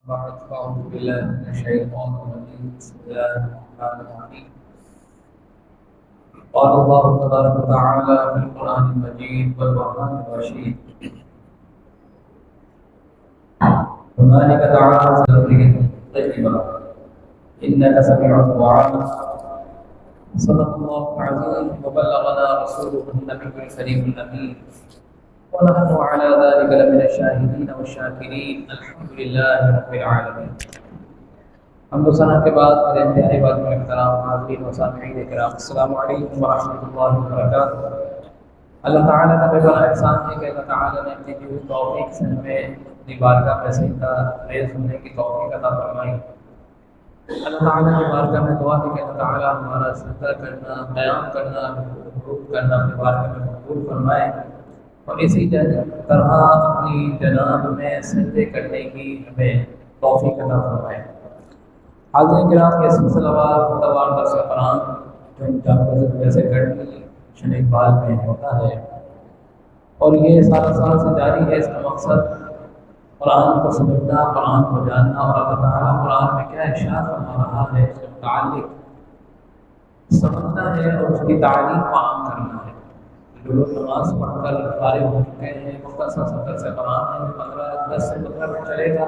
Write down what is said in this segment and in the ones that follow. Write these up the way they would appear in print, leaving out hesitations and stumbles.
بعد فأعوذ بالله من الشيطان الرجيم بسم الله الرحمن الرحيم قال الله تبارك وتعالى في القرآن المجيد والقرآن الرشيد هنالك دعا ذرية طيبة إنك سميع الدعاء صدق الله العظيم وبلغنا رسوله النبي الكريم الأمين ونحن على ذلك لمن الشاهدين والشاكرين الحمد لله رب العالمين. حمد و ثنا کے بعد میرے انتہائی بات میں احترام حاضرین و سامعین کرام السلام علیکم ورحمۃ اللہ وبرکاتہ. اللہ تعالیٰ کا بے پناہ احسان ہے کہ اللہ تعالیٰ نے اپنی دی ہوئی توفیق سے ہمیں اپنی بارگاہ میں سجدہ ریز ہونے کی توفیق عطا فرمائی. اللہ تعالیٰ کی بارگاہ میں دعا ہے کہ اللہ تعالیٰ ہمارا سجدہ کرنا، قیام کرنا، رکوع کرنا اپنی بارگاہ میں قبول فرمائے اور اسی طرح اپنی جناب میں سجدے کرنے کی ہمیں توفیق عطا فرمائے. حاضرین کرام، یہ سلسلہ وار درس قرآن جو امتیاز جیسے گرمی شن اقبال میں ہوتا ہے اور یہ سال سے جاری ہے. اس کا مقصد قرآن کو سمجھنا، قرآن کو جاننا اور اللہ تعالیٰ قرآن میں کیا ارشاد فرما رہا ہے اس کے متعلق سمجھنا ہے اور اس کی تعلیم کو عام کرنا ہے. جو لوگ نماز پڑھ کر فارغ ہو چکے ہیں، مختصر سطر سے قرآن ہے 10 سے 15 منٹ چلے گا.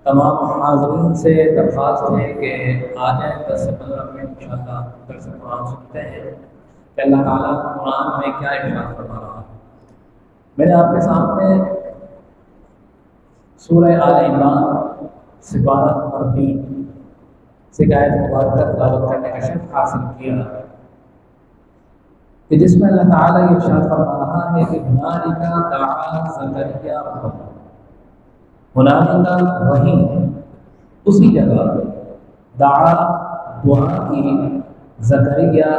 تمام حاضرین سے درخواست ہے کہ آ جائیں 10 سے 15 منٹ انشاءاللہ درس قرآن سنتے ہیں کہ اللہ تعالیٰ قرآن میں کیا ارشاد فرما رہا ہے. میں نے آپ کے سامنے سورہ آل عمران سپارہ نمبر 3 سے آیت مبارکہ تلاوت کرنے کا شرف حاصل کیا کہ جس میں اللہ تعالیٰ یہ ارشاد فرما رہا ہے کہ ہنالک دعا زکریا ربہ. ہنالک وہیں اسی جگہ دعا دعا کی زکریا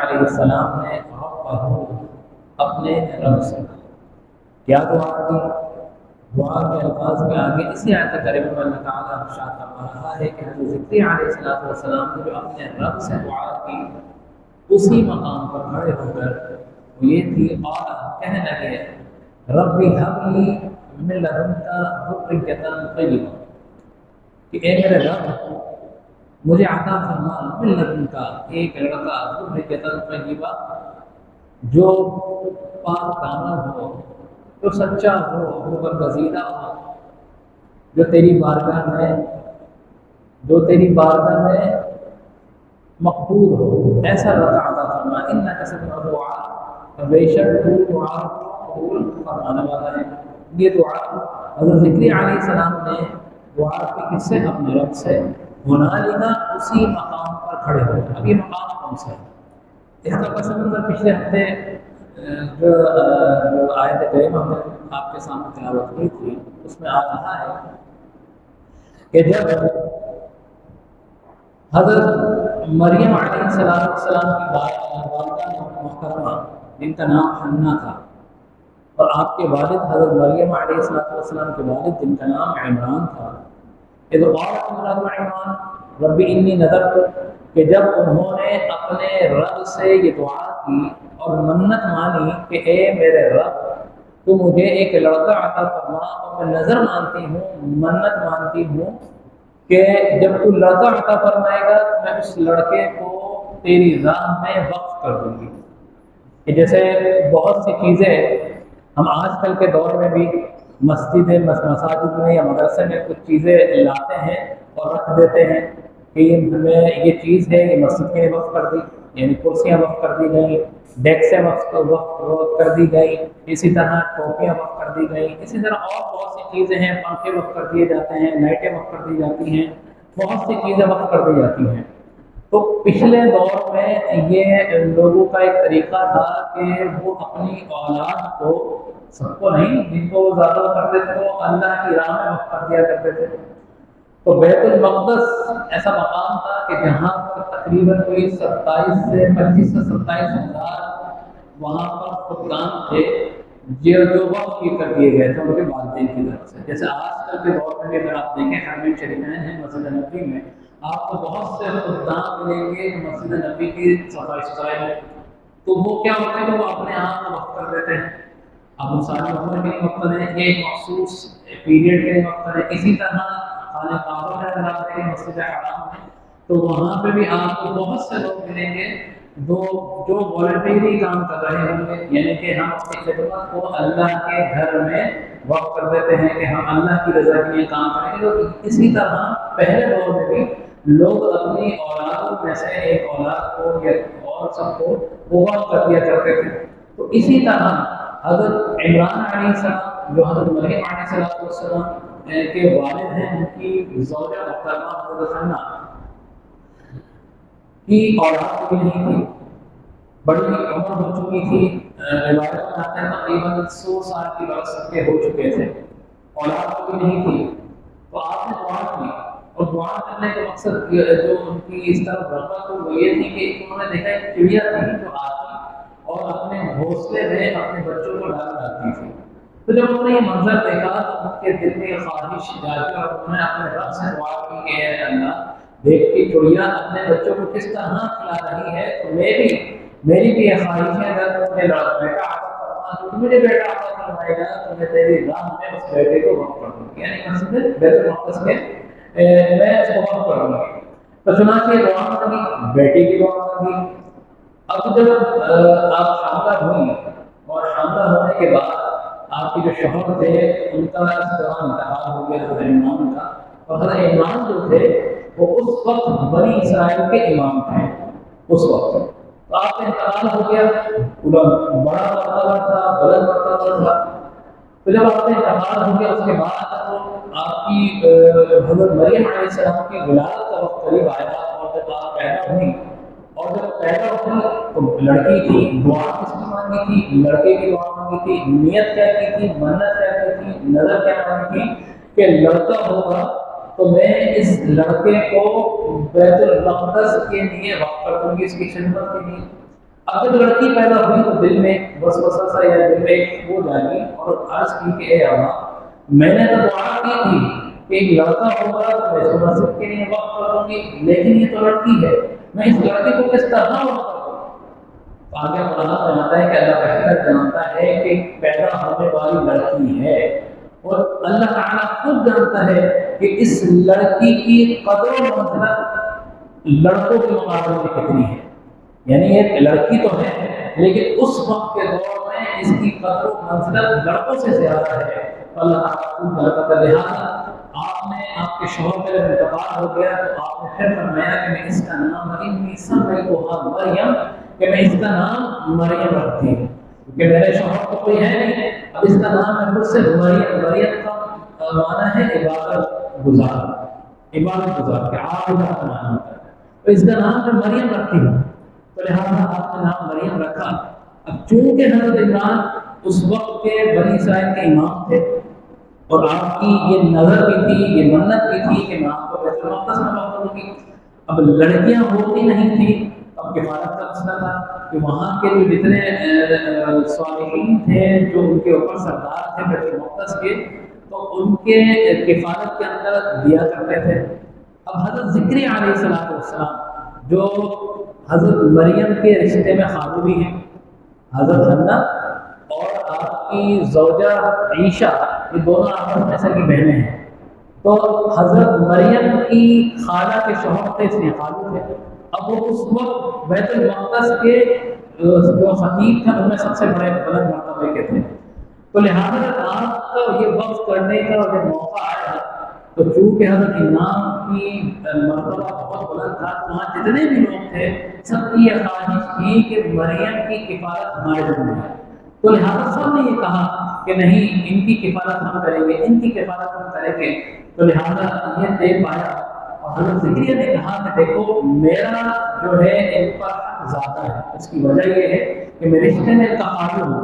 علیہ السلام نے ربہ اپنے رب سے. کیا دعا کی؟ دعا کے الفاظ میں آگے اسی آیت کریمہ میں اللہ تعالیٰ ارشاد فرما رہا ہے کہ حضرت زکریا علیہ السلام نے جو اپنے رب سے دعا کی اسی مقام پر کھڑے ہو کر وہ یہ تھی اور کہنے لگے رب ہب لی من لدنک ذریۃ طیبہ کہ اے میرے رب مجھے عطا فرما من لدنک ایک لڑکا ذریۃ طیبہ جو پاک دامن ہو، جو سچا ہو، جو برگزیدہ ہو، جو تیری بارگاہ میں مقبول ہو، ایسا لڑکا عطا فرما. انک سمیع الدعاء، بے شک تو دعا قبول فرمانے والا ہے. یہ دعا حضرت زکریا علیہ السلام نے دعا کی کس سے؟ اپنے رب سے. ہنالک اسی مقام پر کھڑے ہو. اب یہ مقام کون سا ہے؟ اس کا پس منظر پچھلے ہفتے جو آیت کریمہ ہم نے آپ کے سامنے تلاوت کی تھی اس میں آ رہا ہے کہ جب حضرت مریم علیہ السلام کی والدہ محترمہ جن کا نام حنا تھا اور آپ کے والد حضرت مریم علیہ السلام کے والد جن کا نام عمران تھا، یہ تو عمران رب انی نذرت کہ جب انہوں نے اپنے رب سے یہ دعا کی اور منت مانی کہ اے میرے رب تو مجھے ایک لڑکا عطا فرما، اور میں نظر مانتی ہوں، منت مانتی ہوں کہ جب تو لڑکا عطا فرمائے گا تو میں اس لڑکے کو تیری راہ میں وقف کر دوں گی. کہ جیسے بہت سی چیزیں ہم آج کل کے دور میں بھی مساجد میں یا مدرسے میں کچھ چیزیں لاتے ہیں اور رکھ دیتے ہیں کہ ہمیں یہ چیز ہے، یہ مسجد کے لیے وقف کر دی، یعنی کرسیاں وقف کر دی گئیں، ڈیکسیں وقف کر دی گئی، اسی طرح ٹوپیاں وقف کر دی گئی، اسی طرح اور بہت سی چیزیں ہیں، پنکھے وقف کر دیے جاتے ہیں، لائٹیں وقف کر دی جاتی ہیں، بہت سی چیزیں وقف کر دی جاتی ہیں. تو پچھلے دور میں یہ لوگوں کا ایک طریقہ تھا کہ وہ اپنی اولاد کو، سب کو نہیں، جن کو وہ زیادہ کرتے تھے وہ اللہ کی راہ میں وقف کر دیا کرتے تھے. تو بیت المقدس ایسا مقام تھا کہ جہاں پر تقریباً کوئی 25 سے 27 ہزار وہاں پر خدام تھے جو وقف کر دیے گئے تھے ان کے والدین کی طرف سے. جیسے آج کل کے دور میں بھی اگر آپ دیکھیں حرمین شریفین ہیں مسجد نبوی میں، آپ کو بہت سے خدام ملیں گے مسجد نبوی کی صفائی ستھرائی میں، تو وہ کیا ہوتا ہے کہ وہ اپنے آپ کو وقف کر دیتے ہیں. اب ساری عمر کے لیے مقصد ہے، ایک مخصوص پیریڈ کے لیے مقصد ہے. اسی طرح خانہ کعبہ میں اگر آپ دیکھیں مسجد حرام میں تو وہاں پہ بھی آپ کو بہت سے لوگ ملیں گے جو والنٹری کام کر رہے ہوں گے، یعنی کہ ہم اپنی خدمت کو اللہ کے گھر میں وقف کر دیتے ہیں کہ ہم اللہ کی رضا کے لیے کام کریں گے. تو اسی طرح پہلے دور میں بھی لوگ اپنی اولادوں میں سے ایک اولاد کو یا اور سب کو وہ وقف کر دیا کرتے تھے. تو اسی طرح حضرت عمران علیہ السلام جو حضرت مریم علیہ السلام کے والد ہیں، ان کی زوجہ محترمہ حضرت حنہ کی اولاد بھی نہیں تھی، بڑی عمر ہو چکی تھی. روایت میں آتا ہے تقریباً 100 سال کی برس کے ہو چکے تھے، اولاد بھی نہیں تھی. تو آپ نے دعا کی، اور دعا کرنے کا مقصد جو ان کی اس طرح رغبت وہ یہ تھی کہ انہوں نے دیکھا ایک چڑیا تھی جو آتی اور اپنے گھونسلے میں اپنے بچوں کو ڈالتی تھی. تو جب انہوں نے یہ منظر دیکھا تو ان کے دل میں یہ خواہش جاگی اور انہوں نے اپنے رب سے دعا کی کہ اے اللہ، دیکھ کے چڑیا اپنے بچوں کو کس طرح کھلا رہی ہے، تو میری بھی یہ خواہش ہے اگر تم نے بیٹا عطا فرما تو مجھے بیٹا عطا فرمائے گا تو میں تیری راہ میں اس بیٹے کو وقف کر دوں گی، یعنی مسجد بیت المقدس میں میں اس کو وقف کروں گی. تو چنانچہ یہ دعا مانگی، بیٹے کی دعا مانگی. اب جب آپ حاملہ ہوئی اور حاملہ ہونے کے بعد آپ کے جو شوہر تھے ان کا اس دوران انتقال ہو گیا حضرت عمران کا، اور حضرت عمران جو تھے وہ اس وقت بنی اسرائیل کے امام تھے اس وقت. تو آپ کا انتقال ہو گیا، بڑا مرتبہ تھا، بلند مرتبہ تھا. تو جب آپ کا انتقال ہو گیا اس کے بعد تو آپ کی حضرت مریم علیہ السلام کی ولادت کا وقت قریب آیا، اور جب آپ پیدا ہوئی اور جب پیدا ہوئی تو لڑکی تھی، دعا کس کی مانگی تھی؟ لڑکے کی دعا مانگی تھی. نیت کیا کی تھی؟ منت کیا کی تھی؟ نظر کیا مانگی تھی کہ لڑکا ہوگا تو میں اس لڑکے کو بیت المقدس کے لیے وقف کر دوں گی، اس کی خدمت کے لیے. اب جب لڑکی پیدا ہوئی تو دل میں وسوسہ سا یا دل میں ایک وہ جاگی اور عرض کی کہ اے اللہ، میں نے تو دعا کی تھی کہ ایک لڑکا ہوگا تو میں اس کو مسجد کے لیے وقف کر دوں گی، لیکن یہ تو لڑکی ہے، میں اس لڑکے کو کس طرح وقف کر دوں؟ آگے قرآن میں آتا ہے کہ اللہ بہتر جانتا ہے کہ پیدا ہونے والی لڑکی ہے، اور اللہ تعالیٰ خود جانتا ہے کہ اس لڑکی کی قدر و منزلت لڑکوں کے مقابلے میں کتنی ہے. یعنی ایک لڑکی تو ہے لیکن اس وقت کے دور میں اس کی قدر و منزلت لڑکوں سے زیادہ ہے. اللہ تعالیٰ خود جانتا ہے. لہٰذا آپ نے آپ کے شوہر کا جب انتقال ہو گیا تو آپ نے پھر فرمایا کہ میں اس کا نام مریم، کہ میں اس کا نام مریم رکھتی ہوں کیونکہ میرے شوہر کو کوئی ہے نہیں. اب اس کا نام ہے خود سے مریم. مریم کا معنی ہے عبادت گزار، عبادت گزار کے عابدہ کا معنی ہوتا ہے. تو اس کا نام میں مریم رکھتی ہوں، تو لہٰذا آپ نے نام مریم رکھا. اب چونکہ حضرت عمران اس وقت کے بنی اسرائیل کے امام تھے اور آپ کی یہ نظر بھی تھی، یہ منت بھی تھی کہ میں آپ کو بیت المقدس میں وقف کروں گی. اب لڑکیاں ہوتی نہیں تھیں، اب کفالت کا مسئلہ تھا کہ وہاں کے جو جتنے صالحین تھے جو ان کے اوپر سردار تھے بیت المقدس کے، تو ان کے کفالت کے اندر دیا کرتے تھے. اب حضرت زکریا علیہ السلام جو حضرت مریم کے رشتے میں خالو بھی ہیں، حضرت حنہ اور آپ کی زوجہ عیشہ، یہ دونوں آپس میں سگی بہنیں ہیں. تو حضرت مریم کی خالہ کے شوہر تھے، اس لیے خالو تھے. اب وہ اس وقت بیت المقدس کے جو خطیب تھے ان میں سب سے بڑے بلند مرتبے کے تھے. تو لہٰذا آپ کا یہ وقف کرنے کا جب موقع آیا تو چونکہ حضرت امام کی مرتبہ بہت بلند تھا، وہاں جتنے بھی لوگ تھے سب کی یہ خواہش تھی کہ مریم کی کفالت ہمارے ذمہ ہے. تو لہٰذا سب نے یہ کہا کہ نہیں، ان کی کفالت ہم کریں گے، ان کی کفالت ہم کریں گے. تو لہٰذا یہ طے پایا اور حضرت زکریا نے کہا کہ دیکھو میرا جو ہے ان پر حق زیادہ ہے. اس کی وجہ یہ ہے کہ میں رشتے میں انتقال ہوں،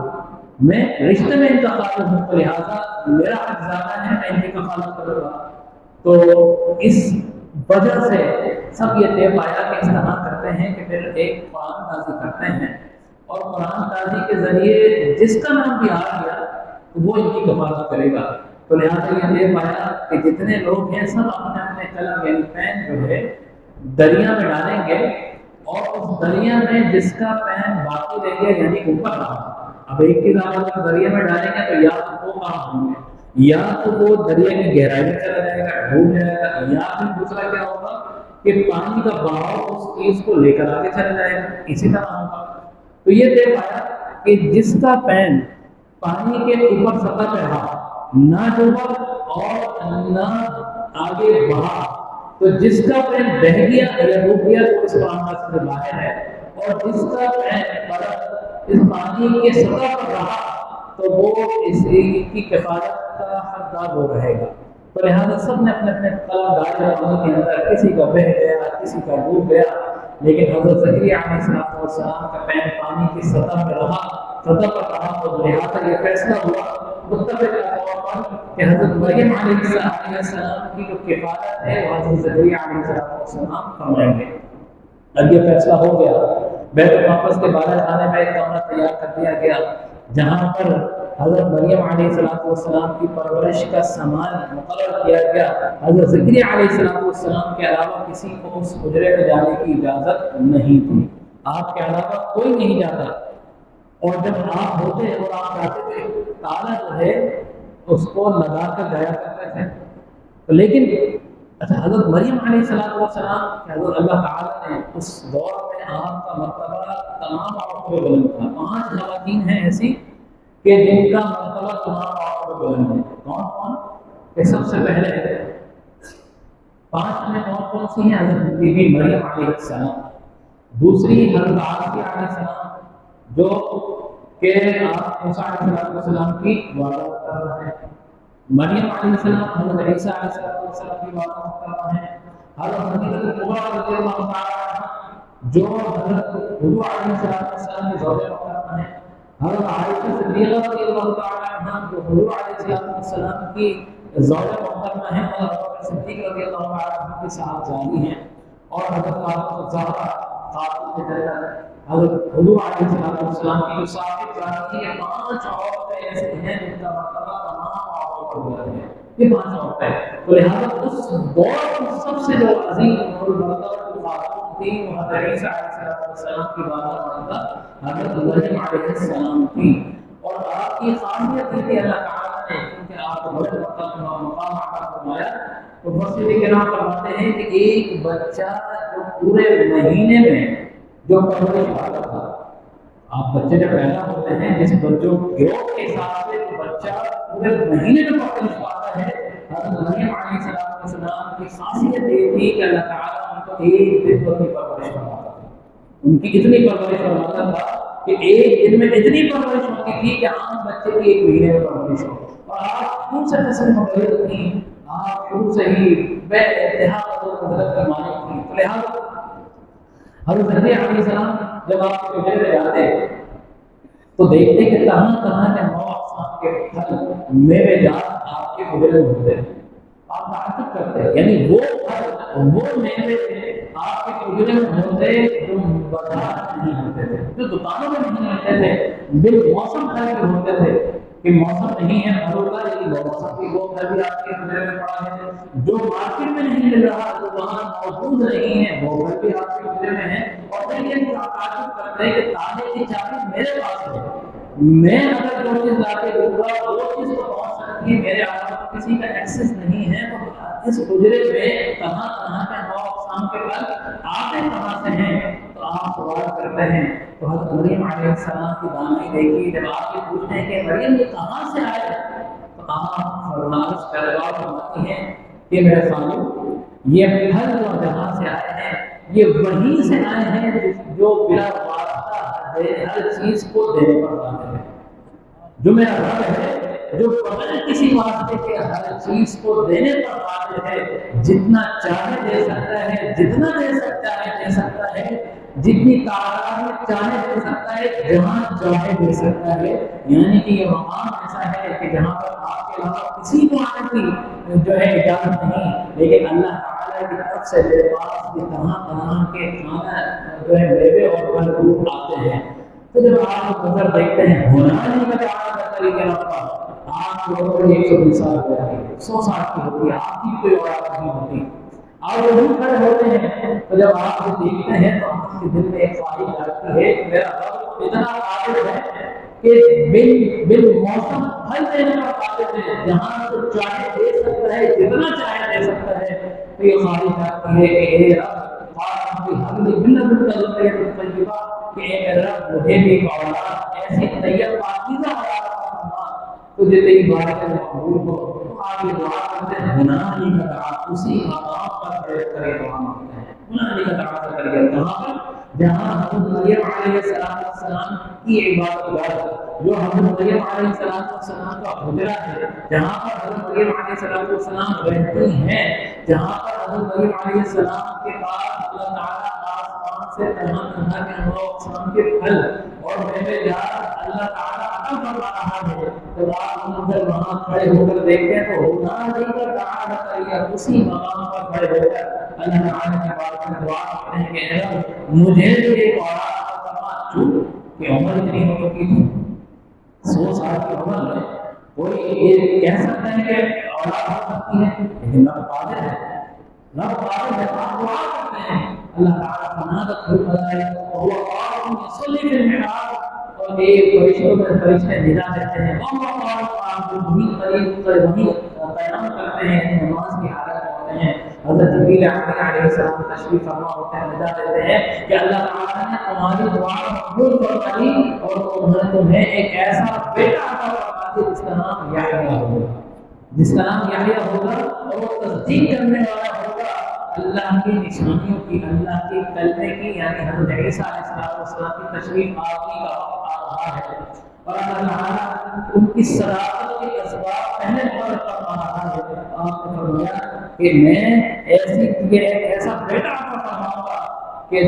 میں رشتے میں انتقال ہوں، تو لہٰذا میرا حق زیادہ ہے، میں ان کی کفالت کروں گا. تو اس وجہ سے سب یہ طے پایا کہ اس طرح کرتے ہیں کہ پھر ایک قرآن تازی کرتے ہیں اور قرآن تازی کے ذریعے جس کا نام بھی آ گیا وہ ان کی کفالت کرے گا. تو لہٰذا یہ طے پایا کہ جتنے لوگ ہیں سب اپنے اپنے قلم یعنی پین جو ہے دریا میں ڈالیں گے، اور اس دریا میں جس کا پین باقی رہ گیا یعنی اوپر رہا اب ایک چیز آپ دریا میں ڈالیں گے تو یا تو وہ کام ہوں گے، یا تو وہ دریا کی گہرائی میں چلا جائے گا، ڈوب جائے گا، یا پھر دوسرا کیا ہوگا کہ پانی کا بہاؤ اس چیز کو لے کر آگے چلا جائے گا، اسی طرح ہوگا۔ تو یہ طے پایا کہ جس کا پین پانی کے اوپر سطح پہ رہا، نہ ڈوبا اور نہ آگے بڑھا، تو جس کا پین بہہ گیا یا ڈوب گیا تو اس معاملہ سے باہر ہے، اور جس کا پین اس پانی کے سطح پر رہا تو وہ اس کی کفالت کا حقدار وہ رہے گا۔ تو لہٰذا سب نے اپنے اپنے دائرے پانی کے اندر، کسی کا بہہ گیا، کسی کا ڈوب گیا، لیکن حضرت زکریا علیہ السلام کا پین پانی کی سطح پر رہا، سطح پر رہا، تو لہٰذا یہ فیصلہ ہوا متفق طور پر کہ حضرت مریم علیہ السلام کی جو کفالت ہے وہ حضرت زکریا علیہ السلام فرمائیں گے۔ اب یہ فیصلہ ہو گیا، بیت المقدس کے باہر خانے میں ایک کمرہ تیار کر دیا گیا جہاں پر حضرت مریم علیہ السلام کی پرورش کا سامان مقرر کیا گیا۔ حضرت زکریا علیہ السلام کے علاوہ کسی کو اس حجرے میں جانے کی اجازت نہیں تھی، آپ کے علاوہ کوئی نہیں جاتا، اور جب آپ ہوتے اور آپ جاتے تھے تالا جو ہے اس کو لگا کر جایا کرتے تھے۔ لیکن اچھا، حضرت مریم علیہ السلام کہ حضرت اللہ تعالیٰ نے اس دور میں آپ کا مرتبہ تمام عورتوں پہ بلند تھا۔ 5 خواتین ہیں ایسی کہ جن کا مرتبہ تمام عورتوں پہ بلند ہے۔ کون؟ کہ سب سے پہلے 5 میں کون سی ہیں؟ حضرت بی بی مریم علیہ السلام، دوسری حضرت عیسیٰ علیہ السلام جو کہ آپ موسیٰ علیہ السلام کی والدہ محترمہ ہیں، مریم علیہ السلام حضرت عیسیٰ علیہ السلام کی والدہ محترمہ ہیں، حضرت حدیجہ کبریٰ رضی اللہ تعالیٰ عنہا جو حضرت حضور علیہ السلام کی زوجہ محترمہ ہیں، حضرت عائشہ صدیقہ رضی اللہ تعالیٰ عنہا جو حضور علیہ السلام کی زوجہ محترمہ ہیں، اور حضرت صدیق رضی اللہ تعالیٰ عنہ کی صاحبزادی ہیں، اور حضرت فاطمہ الزہرا خاتون جنت حضرت حضور علیہ السلام کی صاحبزادی ہیں۔ 5 عورتیں ایسے ہیں جن کا مرتبہ تمام عورتوں پر بلند ہے، یہ 5 عورتیں۔ تو لہٰذا اس دور کی سب سے جو عظیم اور مرتبہ خاتون تھی وہ حضرت عیسیٰ علیہ السلام کی والدہ حضرت مریم علیہ السلام تھی، اور آپ کی خاصیت یہ کہ اللہ تعالیٰ نے کیونکہ آپ کو بڑے مقام عطا فرمایا، تو مفسرین کرام فرماتے ہیں کہ ایک بچہ جو پورے مہینے میں جو پرورش پاتا تھا، آپ بچے جب پیدا ہوتے ہیں جس بچوں گروہ کے حساب سے تو بچہ پورے مہینے میں پرورش پاتا ہے، حضرت مریم علیہ السلام کی خاصیت یہ تھی کہ اللہ تعالیٰ ان کو ایک دن کی پرورش فرماتا تھا، ان کی اتنی پرورش فرماتا تھا کہ ایک دن میں اتنی پرورش ہوتی تھی کہ عام بچے کی 1 مہینے میں پرورش ہو، اور آپ خود سے نسل مقرر تھی، آپ شروع سے ہی بے انتہا قدرت کے مالک تھی۔ تو لہٰذا حضرت زکریا علیہ السلام جب آپ کے حجرے میں جاتے تو دیکھتے کہ طرح کے 9 اقسام کے پھل میوے جات آپ کے حجرے میں ہوتے ہیں، آپ تعجب کرتے ہیں، یعنی وہ پھل وہ میوے آپ کے حجرے میں ہوتے جو بازار نہیں ہوتے تھے، جو دکانوں میں نہیں ملتے تھے، بالموسم پھل بھی ہوتے تھے کہ موسم نہیں ہے پھلوں کا لیکن موسم کی وہ پھل بھی آپ کے حجرے میں پڑا ہے، جو مارکیٹ میں نہیں مل رہا جو وہاں موجود نہیں ہے وہ پھل بھی آپ کے حجرے میں ہے، اور پھر یہ تعجب کرتے ہیں کہ تالے کی چابی میرے پاس ہے، میں اگر جو چیز لا کے دوں گا وہ چیز تو پہنچ سکتی ہے، میرے علاوہ کسی کا ایکسس نہیں ہے، تو اس حجرے میں طرح کے 9 اقسام کے پھل آتے کہاں سے ہیں؟ تو آپ سوال کرتے ہیں، تو حضرت مریم علیہ السلام کی دامنی دیکھی، جب آپ یہ پوچھتے ہیں کہ مریم یہ کہاں سے آئے، تو آپ فرماتی ہیں کہ میرے خالو یہ پھل جو جہاں سے آئے ہیں یہ وہیں سے آئے ہیں جو بلا واسطہ ہر چیز کو دینے پر قادر ہے، جو میرا رب ہے جو بغیر کسی واسطے کے ہر چیز کو دینے پر قادر ہے، جتنا چاہے دے سکتا ہے، جتنا دے سکتا ہے، جتنی تعداد میں چاہے دے سکتا ہے، جہاں چاہے دے سکتا ہے، یعنی کہ یہ مقام ایسا ہے کہ جہاں پر آپ کے علاوہ کسی کو آنے کی جو ہے اجازت نہیں، لیکن اللہ تعالیٰ کی طرف سے میرے پاس یہ طرح کے کھانا جو ہے میوے اور پھل فروٹ آتے ہیں۔ تو جب آپ نظر دیکھتے ہیں ہونا نہیں کا طریقہ رکھتا، آپ لوگوں کو 120 سال ہو جائے 100 سال کی ہوتی ہے، آپ کی کوئی اولاد نہیں ہوتی، آپ وہی کھڑے ہوتے ہیں، تو جب آپ کو دیکھتے ہیں تو آپ کے دل میں ایک خواہش آتی ہے کہ میرا رب اتنا قادر ہے کہ بالموسم پھل دینے کا قادر ہے، جہاں تو چاہے دے سکتا ہے، جتنا چاہے دے سکتا ہے، تو یہ خواہش آتی ہے کہ اے رب ہم نے ملت طیبہ، کہ اے میرے رب مجھے بھی ایک اولاد ایسی طیب پاکیزہ اولاد عطا فرما تو جو تیری بارگاہ میں قبول ہو۔ تو آپ یہ دعا کرتے ہیں گناہ نہیں کا دعا، اسی مقام پر کھڑے کرے دعا مانگتے ہیں، گناہ نہیں کا دعا سے کریے کہاں پر؟ جہاں حضرت مریم علیہ السلام کی عبادت گاہ، جو حضرت مریم علیہ السلام کا حجرہ ہے، جہاں پر حضرت مریم علیہ السلام رہتی ہیں، جہاں پر حضرت مریم علیہ السلام کے بعد اللہ تعالیٰ آسمان سے تمام طرح کے انواع اقسام کے پھل اور میوے جات اللہ تعالیٰ عطا فرما رہا ہے، تو آپ منظر وہاں کھڑے ہو کر دیکھتے ہیں تو ہونا نہیں کا دعا کریے، اسی مقام پر کھڑے ہو کر اللہ تعالیٰ کے بارے میں دعا کرتے ہیں کہ اے رب مجھے بھی ایک اولاد عطا فرما، چونکہ کہ عمر اتنی ہو چکی تھی، 100 سال کی عمر میں کوئی یہ کہہ سکتا ہے کہ اولاد ہو سکتی ہے، لیکن رب قادر ہے، رب قادر ہے۔ آپ دعا کرتے ہیں اللہ تعالیٰ فنادت الملائکۃ وهو قائم يصلي في المحراب، اور ایک فرشتے ندا دیتے ہیں، اللہ تعالیٰ آپ وہی قریب وہی قیام کرتے ہیں، نماز کی حالت میں ہوتے ہیں، حضرت جبریل علیہ السلام تشریف فرما ہوتے ہیں، ندا دیتے ہیں کہ اللہ تعالیٰ نے تمہاری دعا قبول فرما لی اور تمہیں ایک ایسا بیٹا عطا فرما دیا جس کا نام یحییٰ ہوگا، جس کا نام یحییٰ ہوگا، اور وہ تصدیق کرنے والا ہوگا اللہ کی نشانیوں کی، اللہ کے کلمے کی، یعنی حضرت عیسیٰ علیہ السلام کی تشریف آوری کا وقت آ رہا ہے، اور اللہ تعالیٰ ان کی صداقت کے اسباب پہلے مقرر فرما رہا ہے۔ آپ نے فرمایا کہ میں ایسا بیٹا عطا فرماؤں گا کہ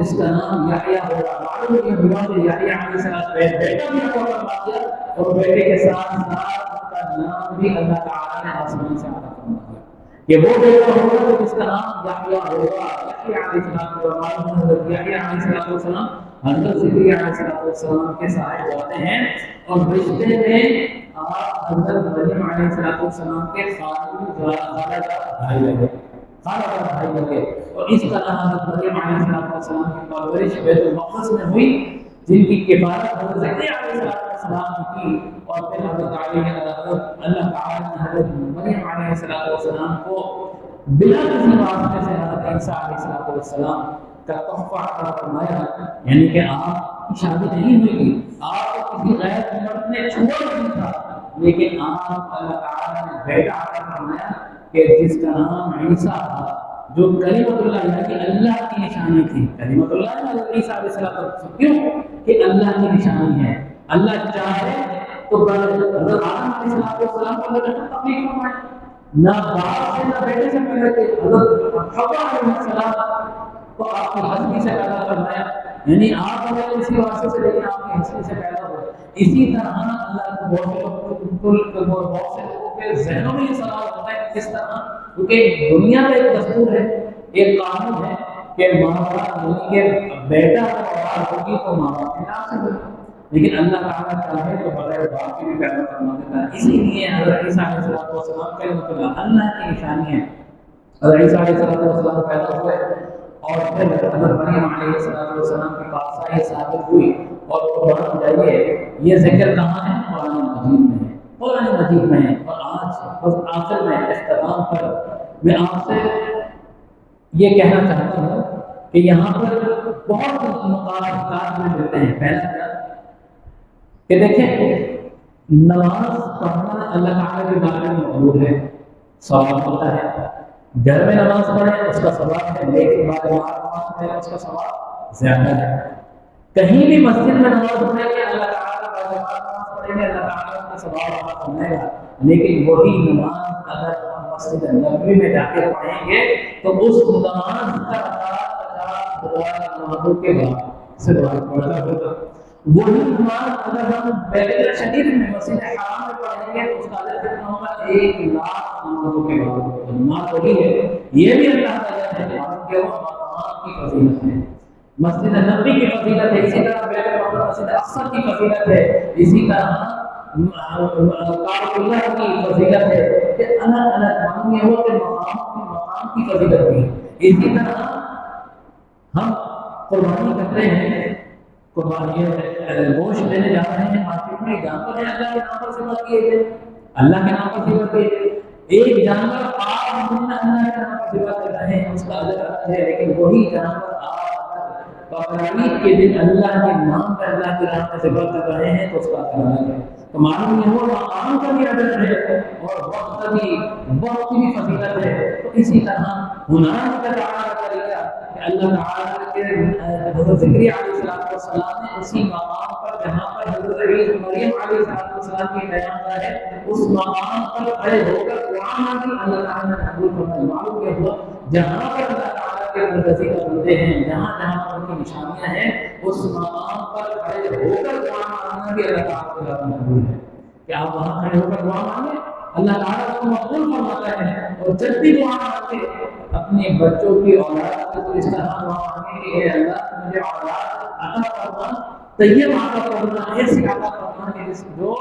جس کا نام یحییٰ ہوگا، معلوم یہ ہوا کہ یحییٰ علیہ السلام بیٹا بھی عطا فرما دیا، اور بیٹے کے ساتھ ساتھ اس کا نام بھی اللہ تعالیٰ نے آسمان سے عطا فرما دیا کہ وہ بیٹا ہوگا تو جس کا نام یحییٰ ہوگا۔ یحییٰ علیہ السلام حضرت زکریا علیہ السلام کے ساتھ جاتے ہیں، اور رشتے میں آپ حضرت مریم علیہ السلام کے خالہ کا بھائی لگے، اور اس طرح حضرت مریم علیہ السلام کی پرورش بیت المقدس میں ہوئی، جن کی کفالت حضرت زکریا علیہ السلام نے کی، اور پھر اللہ تعالیٰ نے حضرت مریم علیہ السلام کو بلا کسی واسطے سے حضرت عیسیٰ علیہ السلام کا تحفہ عطا فرمایا، یعنی کہ آپ کی شادی نہیں ہوئی تھی، آپ کو کسی غیر مرد نے چھوڑ نہیں تھا، لیکن آپ اللہ تعالیٰ نے بیٹا عطا فرمایا کہ جس کا نام عیسیٰ تھا، جو کلمۃ اللہ یعنی اللہ کی نشانی تھی۔ کلمۃ اللہ حضرت عیسیٰ علیہ السلام، کیوں کہ اللہ کی نشانی ہے، اللہ چاہے تو حضرت آدم علیہ السلام کو اللہ نے تخلیق فرمایا، نہ باپ سے نہ بیٹے سے پیدا کیا، حضرت حوا علیہ السلام کو آپ کی ہستی سے پیدا فرمایا، یعنی آپ اگر کسی واسطے سے لیکن آپ کی ہستی سے پیدا ہو۔ اسی طرح اللہ کو بہت سے لوگوں کے ذہنوں میں یہ سوال ہوتا ہے کہ کس طرح، کیونکہ دنیا کا ایک دستور ہے، ایک قانون ہے کہ ماں باپ یعنی کہ بیٹا اولاد ہوگی تو ماں باپ کے نام سے ہوگا، لیکن اللہ تعالیٰ چاہے تو بغیر باپ کے بھی پیدا فرما دیتا ہے۔ اسی لیے حضرت عیسیٰ علیہ السلام کلمۃ اللہ کی نشانی ہے۔ حضرت عیسیٰ علیہ السلام پیدا ہوئے، اور پھر حضرت مریم علیہ السلام کی پادشاہی ثابت ہوئی، اور قرآن جائیے یہ ذکر کہاں ہے؟ قرآن مجید میں ہے، قرآن مجید میں ہے۔ اور آج آخر میں اختتام پر میں آپ سے یہ کہنا چاہتا ہوں کہ یہاں پر بہت مقامات میں ملتے ہیں۔ پہلا کیا کہ دیکھیں، نماز پڑھنا اللہ تعالیٰ کے بارے میں مقبول ہے، ثواب ہوتا ہے، گھر میں نماز پڑھیں اس کا ثواب ہے، لیکن بعد نماز پڑھیں اس کا ثواب زیادہ ہے۔ کہیں بھی مسجد میں نماز پڑھیں گے اللہ تعالیٰ نماز پڑھیں گے اللہ تعالیٰ کا ثواب عطا فرمائے گا، لیکن وہی نماز اگر ہم مسجد نبوی میں جا کے پڑھیں گے تو اس نماز کا 50,000 نمازوں کے بعد سے بڑا ہوگا۔ وہی نماز اگر ہم بیت اللہ شریف میں مسجد حرام میں پڑھیں گے تو اس کا اجر کتنا ہوگا؟ 1,00,000 نمازوں کے بعد۔ نماز وہی ہے، یہ بھی اللہ تعالیٰ نے کہ وہ مقام کی فضیلت ہے، مسجد نبوی کی فضیلت ہے، اسی طرح بیت المقدس مسجد اقصی کی فضیلت ہے، اسی طرح کعبۃ اللہ کی فضیلت ہے، کہ الگ الگ معلوم یہ ہو کہ مقام کی فضیلت بھی۔ اسی طرح ہم قربانی کرتے ہیں، قربانی گوشت دینے جا رہے ہیں، میں جانور ہیں اللہ کے نام پر ذبح کیے گئے، اللہ کے نام پر ذبح کیے گئے، ایک جانور آپ اللہ کے نام پر ذبح کر رہے ہیں اس کا اجر الگ ہے، لیکن وہی جانور آپ بقرعید کے دن اللہ کے نام پر اللہ کے نام پر ذبح کر رہے ہیں تو اس کا اجر الگ ہے۔ تو معلوم یہ ہوا مقام کا بھی اجر ہے اور وقت کی بھی فضیلت ہے۔ تو اسی طرح ہنار کا تعالیٰ کرے گا کہ اللہ تعالیٰ کے حضرت زکریا علیہ السلام نے اسی مقام پر جہاں پر حضرت مریم علیہ السلام کی قیام کا ہے اس مقام پر کھڑے ہو کر دعا مانگی، اللہ تعالیٰ نے قبول فرمایا۔ معلوم یہ ہوا جہاں پر اللہ تعالیٰ کے مرضی کا بندے ہیں، جہاں جہاں پر ان کی نشانیاں ہیں، اس مقام پر کھڑے ہو کر دعا مانگنا بھی اللہ تعالیٰ کے لیے مقبول ہے کہ آپ وہاں کھڑے ہو کر دعا مانگیں، اللہ تعالیٰ کو مقبول فرماتا ہے۔ اور جب بھی دعا مانگے اپنے بچوں کی اولاد کو اس طرح دعا مانگے کہ اے اللہ مجھے اولاد عطا فرما، طیب عطا فرما، ایسی عطا فرما کہ جو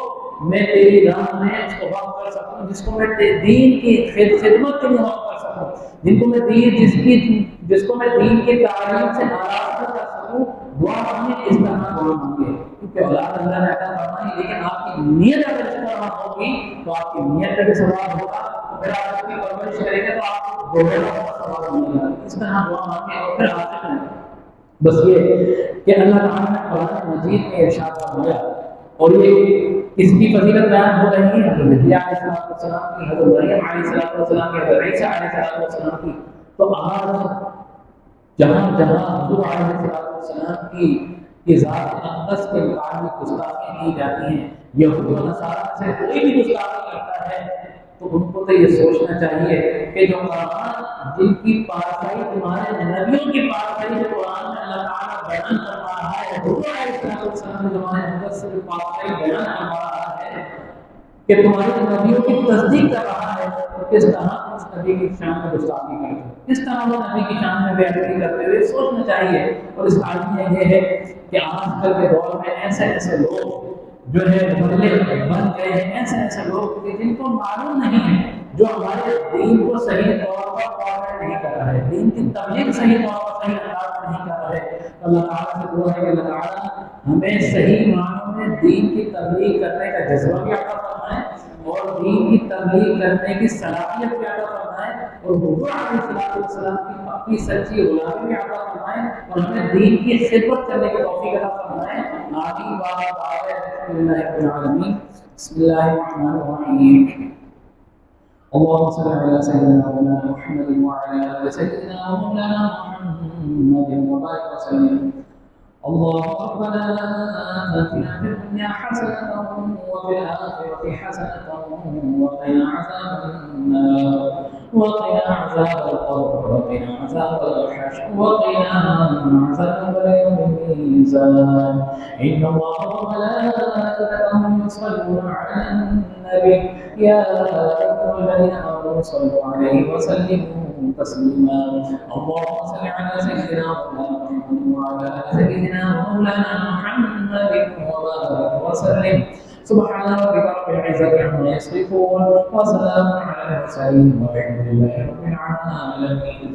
میں تیری راہ میں اس کو وقف کر سکوں، جس کو میں دین کی خدمت کے لیے وقف کر سکوں، جس کو میں دین کی تعلیم سے آراستہ کر سکوں۔ دعا مانگے اس طرح دعا مانگے، کیونکہ اولاد اللہ نے عطا فرمائی، لیکن آپ کی نیت اگر اس طرح ہوگی تو آپ کی نیت کا بھی ثواب ہوگا، پھر آپ اس کی پرورش کریں گے تو آپ کو گوہرا کا ثواب ملے گا۔ اس طرح دعا مانگے اور پھر عاشق ہیں۔ بس یہ کہ اللہ تعالیٰ نے قرآن مجید میں ارشاد فرمایا، اور یہ اس کی فضیلت بیان ہو رہی ہے حضرت یحییٰ علیہ السلام کی، حضرت مریم علیہ السلام کی، حضرت عیسیٰ علیہ السلام کی۔ تو آج جہاں جہاں حضور علیہ السلام کی ذات اقدس کے متعلق گستاخیاں کی جاتی ہیں، یہود و نصارہ سے کوئی بھی گستاخی کرتا ہے تو ان کو تو یہ سوچنا چاہیے کہ جو قرآن جن کی پاسائی تمہارے نبیوں کی پاسائی جو قرآن میں اللہ تعالیٰ بیان کروا رہا ہے، حضور علیہ السلام نے زمانے حضرت سے پاسائی بیان کروا رہا ہے کہ تمہارے نبیوں کی تصدیق کر رہا ہے، تو کس طرح اس نبی کی شان میں گستاخی کرتے ہیں، کس طرح وہ نبی کی شان میں بے ادبی کرتے ہوئے سوچنا چاہیے۔ اور اس حال میں یہ ہے کہ آج کل کے دور میں ایسے لوگ جو ہے مبلغ بن گئے ہیں، ایسے لوگ جن کو معلوم نہیں ہے، جو ہمارے دین کو صحیح طور پر فارورڈ نہیں کر رہا ہے، دین کی تبلیغ صحیح طور پر صحیح انداز میں نہیں کر رہا ہے۔ اللہ تعالیٰ سے دعا ہے کہ اللہ تعالیٰ ہمیں صحیح معنوں میں دین کی تبلیغ کرنے کا جذبہ بھی عطا فرمائے اور دین کی تبلیغ کرنے کی صلاحیت بھی عطا فرمائے، اور حضور علیہ السلام کی پکی سچی غلامی بھی عطا فرمائے، اور ہمیں دین کی خدمت کرنے کی توفیق عطا فرمائے۔ آمین بسم اللہ الرحمن الرحیم۔ اللهم صل على سيدنا مولانا محمد وعلى آل سيدنا مولانا محمد وبارك وسلم۔ اللهم ربنا آتنا في الدنيا حسنة وفي الآخرة حسنة وقنا عذاب النار، وقنا عذاب القبر، وقنا عذاب الحشر، وقنا عذاب يوم الميزان۔ إن الله وملائكته يصلون على النبي يا أيها الذين آمنوا صلوا عليه وسلموا تسليما۔ اللهم صل على سيدنا مولانا محمد وعلى آل سيدنا مولانا محمد وبارك وسلم۔ سبحان ربك رب العزة عما يصفون وسلام على المرسلين والحمد لله رب العالمين۔